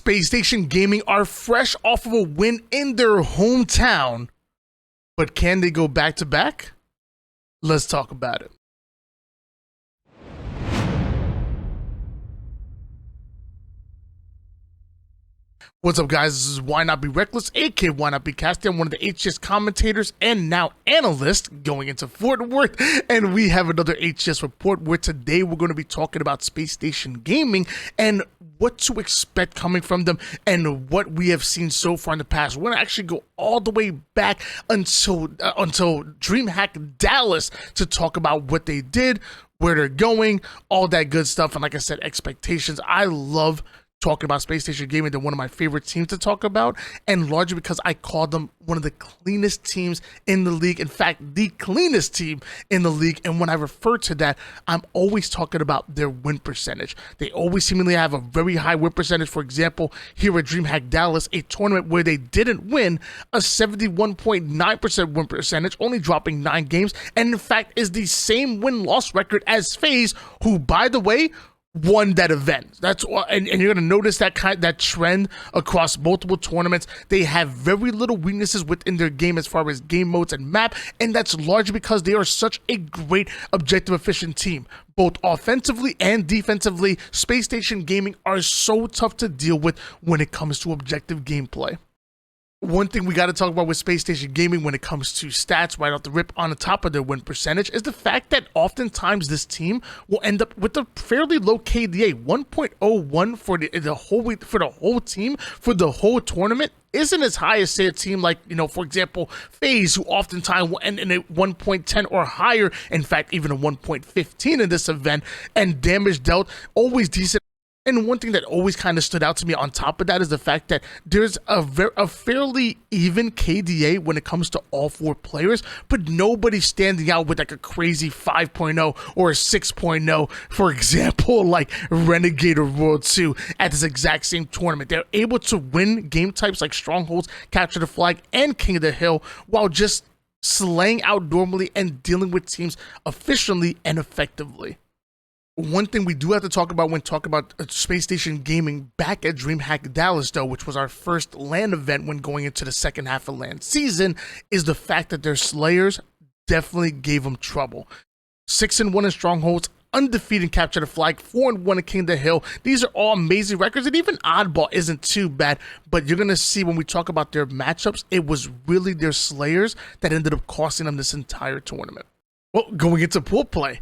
Space Station Gaming are fresh off of a win in their hometown, but can they go back-to-back? Let's talk about it. What's up, guys? This is Why Not Be Reckless, aka Why Not Be Casty. I'm one of the HCS commentators and now analyst going into Fort Worth, and we have another HCS report where today we're going to be talking about Space Station Gaming and what to expect coming from them and what we have seen so far in the past. We're going to actually go all the way back until Dreamhack Dallas to talk about what they did, where they're going, all that good stuff, and like I said, expectations. I love talking about Space Station Gaming. They're one of my favorite teams to talk about, and largely because I call them one of the cleanest teams in the league. In fact, the cleanest team in the league. And when I refer to that, I'm always talking about their win percentage. They always seemingly have a very high win percentage. For example, here at Dreamhack Dallas, a tournament where they didn't win, a 71.9% win percentage, only dropping 9 games, and in fact is the same win-loss record as FaZe, who, by the way, won that event. That's and you're gonna notice that trend across multiple tournaments. They have very little weaknesses within their game as far as game modes and map, and that's largely because they are such a great objective efficient team. Both offensively and defensively, Space Station Gaming are so tough to deal with when it comes to objective gameplay. One thing we got to talk about with Space Station Gaming when it comes to stats right off the rip on the top of their win percentage is the fact that oftentimes this team will end up with a fairly low KDA. 1.01 for the whole team for the whole tournament isn't as high as, say, a team like, for example, FaZe, who oftentimes will end in a 1.10 or higher, in fact even a 1.15 in this event, and damage dealt always decent. And one thing that always kind of stood out to me on top of that is the fact that there's a fairly even KDA when it comes to all 4 players, but nobody's standing out with like a crazy 5.0 or a 6.0, for example, like Renegade or World 2 at this exact same tournament. They're able to win game types like Strongholds, Capture the Flag, and King of the Hill while just slaying out normally and dealing with teams efficiently and effectively. One thing we do have to talk about when talking about Space Station Gaming back at Dreamhack Dallas, though, which was our first LAN event when going into the second half of LAN season, is the fact that their Slayers definitely gave them trouble. 6-1 in Strongholds, undefeated in Capture the Flag, 4-1 in King of the Hill. These are all amazing records, and even Oddball isn't too bad, but you're going to see when we talk about their matchups, it was really their Slayers that ended up costing them this entire tournament. Well, going into pool play,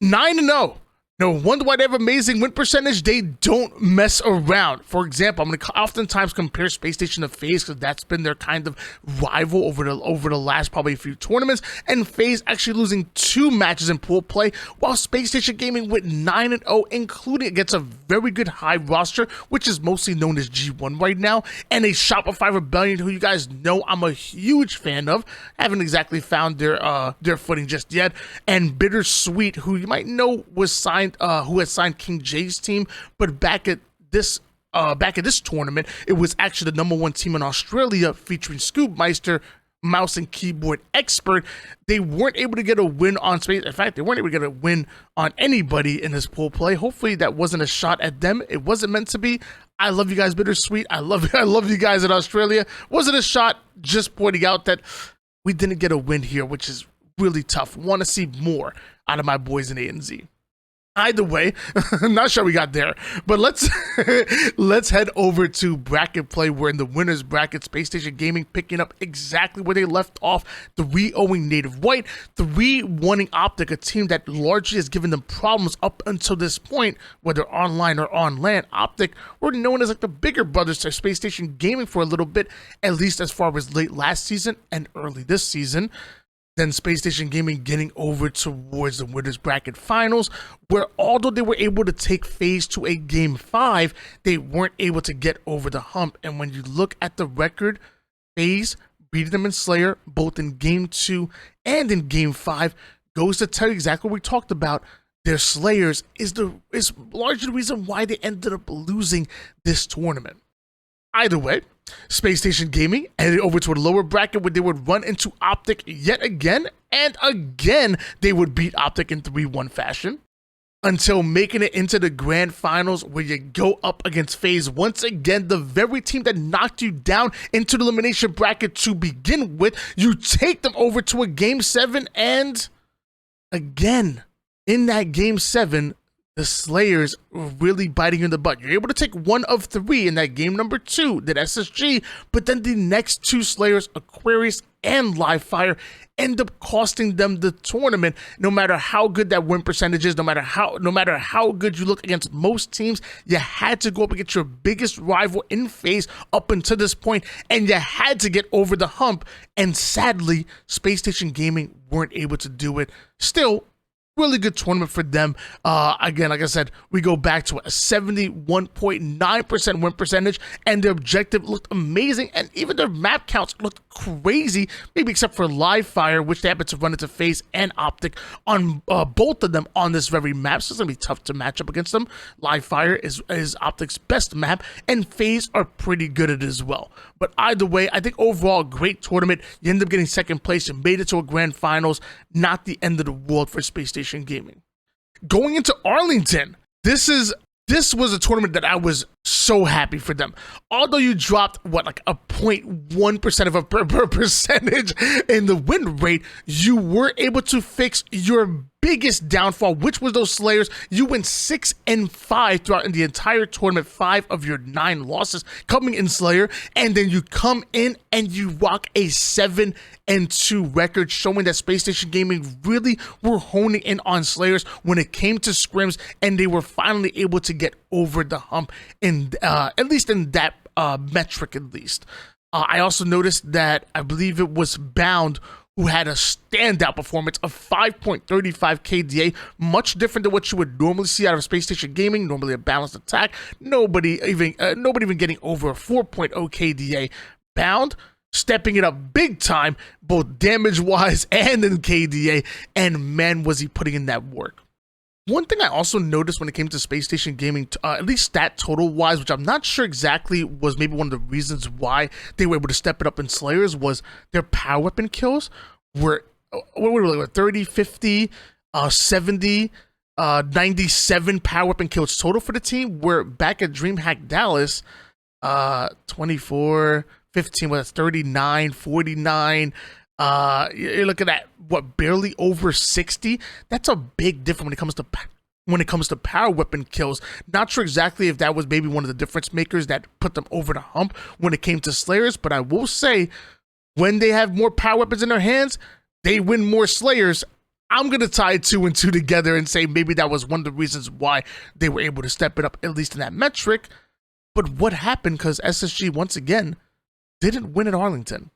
9-0. No wonder why they have amazing win percentage. They don't mess around. For example, I'm going to oftentimes compare Space Station to FaZe because that's been their kind of rival over the last probably a few tournaments. And FaZe actually losing 2 matches in pool play, while Space Station Gaming went 9-0, including against a very good hive roster, which is mostly known as G1 right now, and a Shopify Rebellion, who you guys know I'm a huge fan of. Haven't exactly found their footing just yet. And Bittersweet, who you might know was signed. Who had signed King J's team, but back at this tournament, it was actually the #1 team in Australia featuring Scoopmeister, mouse and keyboard expert. They weren't able to get a win on Space. In fact, they weren't able to get a win on anybody in this pool play. Hopefully, that wasn't a shot at them. It wasn't meant to be. I love you guys, Bittersweet. I love you guys in Australia. Wasn't a shot. Just pointing out that we didn't get a win here, which is really tough. Want to see more out of my boys in ANZ. Either way, I'm not sure we got there, but let's head over to bracket play. We're in the winners bracket. Space Station Gaming picking up exactly where they left off, 3-0ing Native White, 3-1ing Optic, a team that largely has given them problems up until this point, whether online or on LAN. Optic were known as like the bigger brothers to Space Station Gaming for a little bit, at least as far as late last season and early this season. Then Space Station Gaming getting over towards the winners bracket finals, where although they were able to take FaZe to a game 5, they weren't able to get over the hump. And when you look at the record, FaZe beating them in Slayer both in game 2 and in game 5 goes to tell you exactly what we talked about. Their Slayers is largely the reason why they ended up losing this tournament. Either way, Space Station Gaming headed over to a lower bracket where they would run into Optic yet again, and again they would beat Optic in 3-1 fashion. until making it into the grand finals where you go up against FaZe. Once again, the very team that knocked you down into the elimination bracket to begin with, you take them over to a game 7, and again, in that game 7, the Slayers were really biting you in the butt. You're able to take 1 of 3 in that game number 2, that SSG, but then the next 2 Slayers, Aquarius and Livefire, end up costing them the tournament. No matter how good that win percentage is, no matter how good you look against most teams, you had to go up against your biggest rival in FaZe up until this point, and you had to get over the hump. And sadly, Space Station Gaming weren't able to do it. Still, really good tournament for them. Again, like I said, we go back to a 71.9% win percentage, and their objective looked amazing, and even their map counts looked crazy, maybe except for Livefire, which they happened to run into FaZe and Optic on both of them on this very map, so it's going to be tough to match up against them. Livefire is Optic's best map, and FaZe are pretty good at it as well. But either way, I think overall, great tournament. You end up getting second place, you made it to a grand finals, not the end of the world for Space Station Gaming. Going into Arlington, this was a tournament that I was so happy for them. Although you dropped, like a 0.1% of a percentage in the win rate, you were able to fix your biggest downfall, which was those Slayers. You went 6-5 throughout the entire tournament, 5 of your 9 losses coming in Slayer, and then you come in and you rock a 7-2 record, showing that Space Station Gaming really were honing in on Slayers when it came to scrims, and they were finally able to get over the hump in at least in that metric at least. I also noticed that I believe it was Bound who had a standout performance of 5.35 KDA, much different than what you would normally see out of Space Station Gaming, normally a balanced attack. Nobody even getting over a 4.0 KDA. Bound stepping it up big time, both damage-wise and in KDA, and man, was he putting in that work. One thing I also noticed when it came to Space Station Gaming, at least stat total wise, which I'm not sure exactly was maybe one of the reasons why they were able to step it up in Slayers, was their power weapon kills were 30, 50, 70, 97 power weapon kills total for the team. Where back at Dreamhack Dallas, 24, 15 was 39, 49. You're looking at what, barely over 60. That's a big difference when it comes to power weapon kills. Not sure exactly if that was maybe one of the difference makers that put them over the hump when it came to Slayers, but I will say, when they have more power weapons in their hands, they win more Slayers. I'm gonna tie 2 and 2 together and say maybe that was one of the reasons why they were able to step it up, at least in that metric. But what happened? Because SSG once again didn't win at Arlington.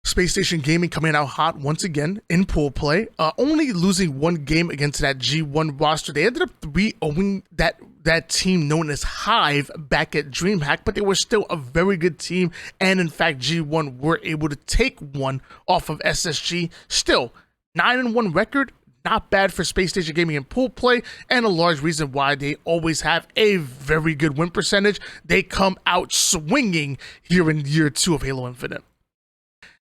Space Station Gaming coming out hot once again in pool play, only losing 1 game against that G1 roster. They ended up 3-0ing that team known as Hive back at Dreamhack, but they were still a very good team, and in fact G1 were able to take 1 off of SSG. Still, 9-1 record, not bad for Space Station Gaming in pool play, and a large reason why they always have a very good win percentage. They come out swinging here in year 2 of Halo Infinite.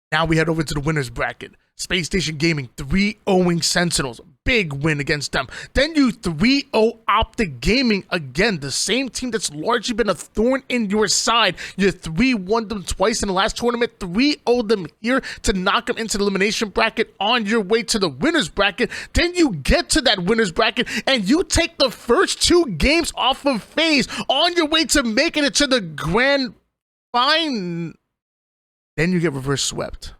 Now we head over to the winners bracket. Space Station Gaming 3-0ing Sentinels, big win against them. Then you 3-0 Optic Gaming, again, the same team that's largely been a thorn in your side. You 3-1 them twice in the last tournament, 3-0 them here to knock them into the elimination bracket on your way to the winners bracket. Then you get to that winners bracket and you take the first 2 games off of FaZe on your way to making it to the grand final. Then you get reverse swept.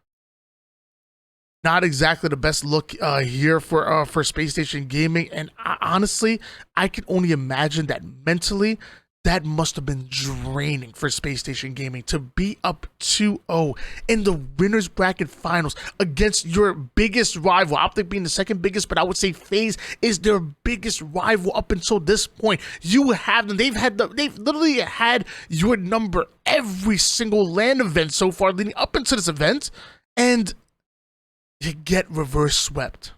Not exactly the best look here for Space Station Gaming, and honestly, I can only imagine that mentally, that must have been draining for Space Station Gaming to be up 2-0 in the winners bracket finals against your biggest rival. Optic being the second biggest, but I would say FaZe is their biggest rival up until this point. You have them. They've literally had your number every single LAN event so far leading up into this event, and you get reverse swept.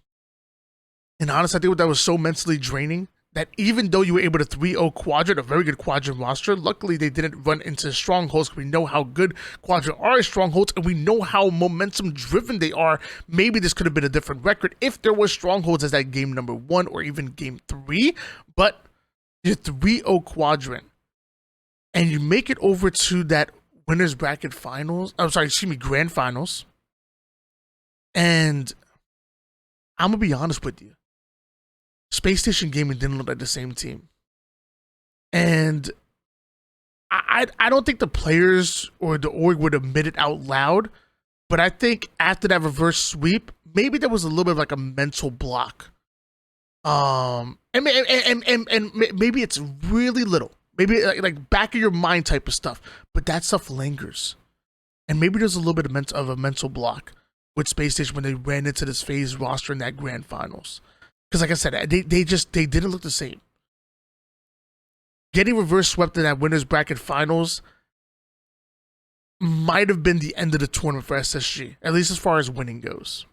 And honestly, I think that was so mentally draining that even though you were able to 3-0 Quadrant, a very good Quadrant roster, luckily they didn't run into Strongholds. We know how good Quadrant are as Strongholds, and we know how momentum-driven they are. Maybe this could have been a different record if there was Strongholds as that game number 1 or even game 3, but you're 3-0 Quadrant, and you make it over to that Winners Bracket Finals, Grand Finals, and I'm going to be honest with you. Space Station Gaming didn't look like the same team. And I don't think the players or the org would admit it out loud, but I think after that reverse sweep, maybe there was a little bit of like a mental block. And maybe it's really little. Maybe like back of your mind type of stuff. But that stuff lingers. And maybe there's a little bit of a mental block with Space Station when they ran into this phase roster in that Grand Finals. Because like I said, they didn't look the same. Getting reverse swept in that Winners Bracket Finals might have been the end of the tournament for SSG, at least as far as winning goes.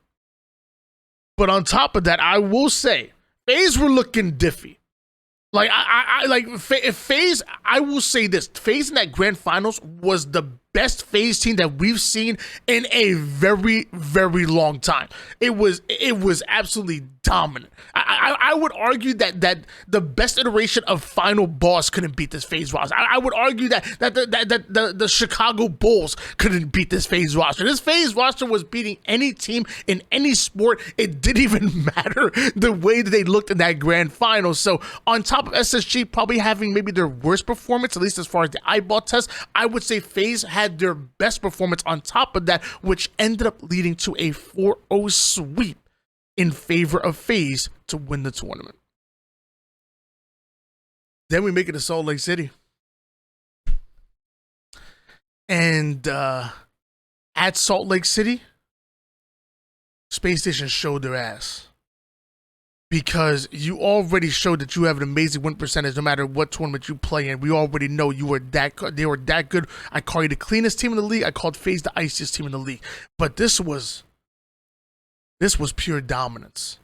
But on top of that, I will say, FaZe were looking diffy. Like, FaZe, I will say this, FaZe in that Grand Finals was the best FaZe team that we've seen in a very, very long time. It was absolutely dominant. I would argue that the best iteration of Final Boss couldn't beat this FaZe roster. I would argue that the Chicago Bulls couldn't beat this FaZe roster. This FaZe roster was beating any team in any sport. It didn't even matter the way that they looked in that Grand Final. So on top of SSG probably having maybe their worst performance, at least as far as the eyeball test, I would say FaZe had their best performance on top of that, which ended up leading to a 4-0 sweep in favor of FaZe to win the tournament. Then we make it to Salt Lake City. And at Salt Lake City, Space Station showed their ass. Because you already showed that you have an amazing win percentage no matter what tournament you play in. We already know they were that good. I call you the cleanest team in the league. I called FaZe the iciest team in the league. But this was pure dominance.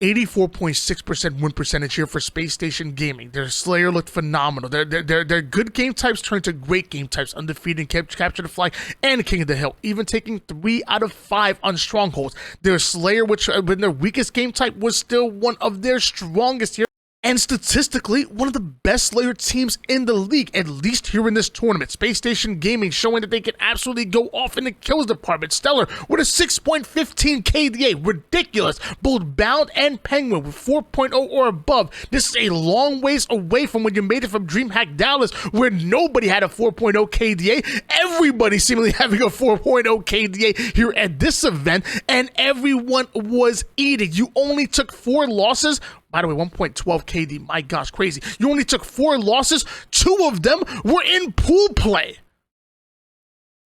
84.6% win percentage here for Space Station Gaming. Their Slayer looked phenomenal. Their good game types turned to great game types. Undefeated, Capture the Flag, and King of the Hill. Even taking 3 out of 5 on Strongholds. Their Slayer, which had been their weakest game type, was still one of their strongest here. And statistically, one of the best Slayer teams in the league, at least here in this tournament. Space Station Gaming showing that they can absolutely go off in the kills department. Stellar with a 6.15 KDA. Ridiculous. Both Bound and Penguin with 4.0 or above. This is a long ways away from when you made it from Dreamhack Dallas, where nobody had a 4.0 KDA. Everybody seemingly having a 4.0 KDA here at this event, and everyone was eating. You only took 4 losses. By the way, 1.12 KD, my gosh, crazy. You only took 4 losses. 2 of them were in pool play.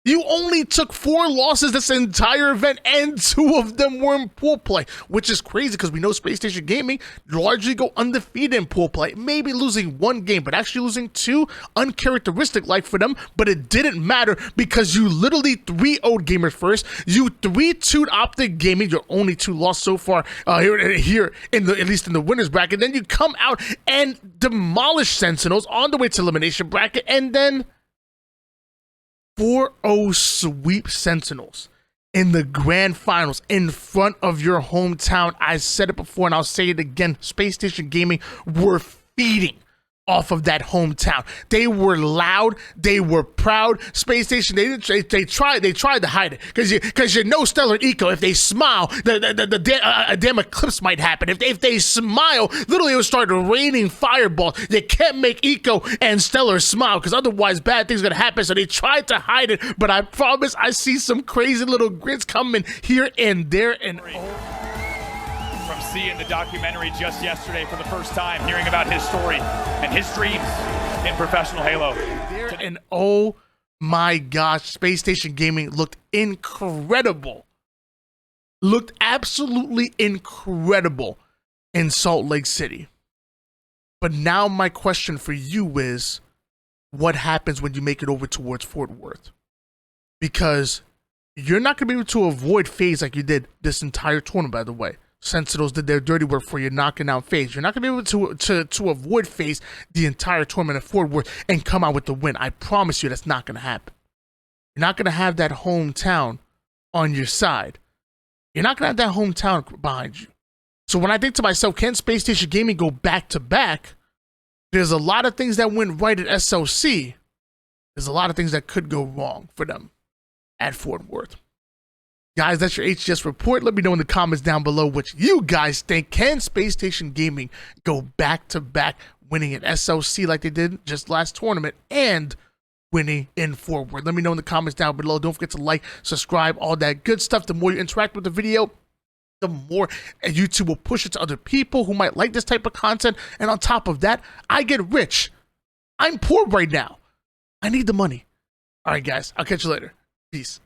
You only took 4 losses this entire event, and 2 of them were in pool play, which is crazy because we know Space Station Gaming largely go undefeated in pool play. Maybe losing 1 game, but actually losing 2, uncharacteristic like for them, but it didn't matter because you literally 3-0'd Gamers First. You 3-2'd Optic Gaming, your only 2 losses so far here in the, at least in the winners bracket. Then you come out and demolish Sentinels on the way to elimination bracket, and then 4-0 sweep Sentinels in the Grand Finals in front of your hometown. I said it before and I'll say it again. Space Station Gaming were feeding off of that hometown. They were loud, they were proud. Space Station, they tried to hide it because you know Stellar and Eco, if they smile, a damn eclipse might happen. If they smile, literally it would start raining fireballs. They can't make Eco and Stellar smile because otherwise bad things are gonna happen. So they tried to hide it, but I promise I see some crazy little grins coming here and there. And from seeing the documentary just yesterday for the first time, hearing about his story and his dreams in professional Halo. And oh my gosh, Space Station Gaming looked incredible. Looked absolutely incredible in Salt Lake City. But now my question for you is, what happens when you make it over towards Fort Worth? Because you're not going to be able to avoid FaZe like you did this entire tournament, by the way. Sentinels did their dirty work for you, knocking out FaZe. You're not going to be able to avoid FaZe the entire tournament at Fort Worth and come out with the win. I promise you that's not going to happen. You're not going to have that hometown on your side. You're not going to have that hometown behind you. So when I think to myself, can Space Station Gaming go back-to-back? There's a lot of things that went right at SLC. There's a lot of things that could go wrong for them at Fort Worth. Guys, that's your HCS report. Let me know in the comments down below what you guys think. Can Space Station Gaming go back-to-back, winning at SLC like they did just last tournament and winning in Fort Worth? Let me know in the comments down below. Don't forget to like, subscribe, all that good stuff. The more you interact with the video, the more YouTube will push it to other people who might like this type of content. And on top of that, I get rich. I'm poor right now. I need the money. All right, guys. I'll catch you later. Peace.